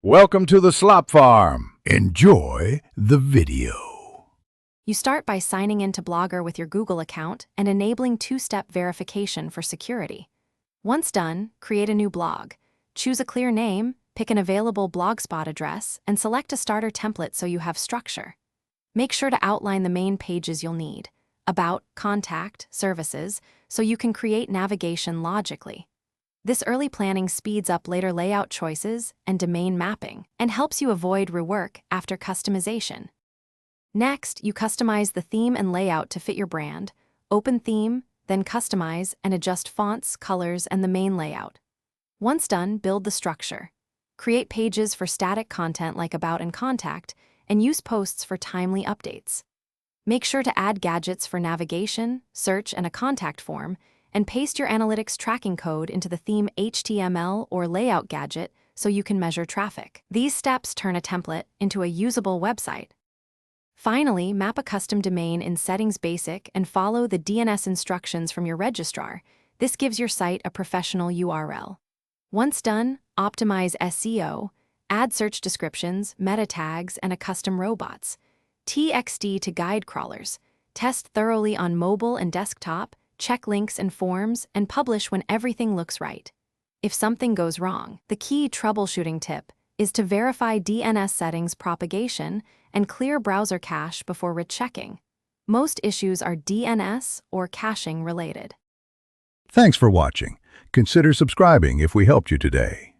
Welcome to the Slop Farm. Enjoy the video. You start by signing into Blogger with your Google account and enabling two-step verification for security. Once done, create a new blog. Choose a clear name, pick an available Blogspot address, and select a starter template so you have structure. Make sure to outline the main pages you'll need: about, contact, services, so you can create navigation logically. This early planning speeds up later layout choices and domain mapping and helps you avoid rework after customization. Next, you customize the theme and layout to fit your brand. Open theme, then customize and adjust fonts, colors, and the main layout. Once done, build the structure. Create pages for static content like about and contact, and use posts for timely updates. Make sure to add gadgets for navigation, search, and a contact form, and paste your analytics tracking code into the theme HTML or layout gadget so you can measure traffic. These steps turn a template into a usable website. Finally, map a custom domain in Settings Basic and follow the DNS instructions from your registrar. This gives your site a professional URL. Once done, optimize SEO, add search descriptions, meta tags, and a custom robots. TXT to guide crawlers. Test thoroughly on mobile and desktop, check links and forms, and publish when everything looks right. If something goes wrong, the key troubleshooting tip is to verify DNS settings propagation and clear browser cache before rechecking. Most issues are DNS or caching related. Thanks for watching. Consider subscribing if we helped you today.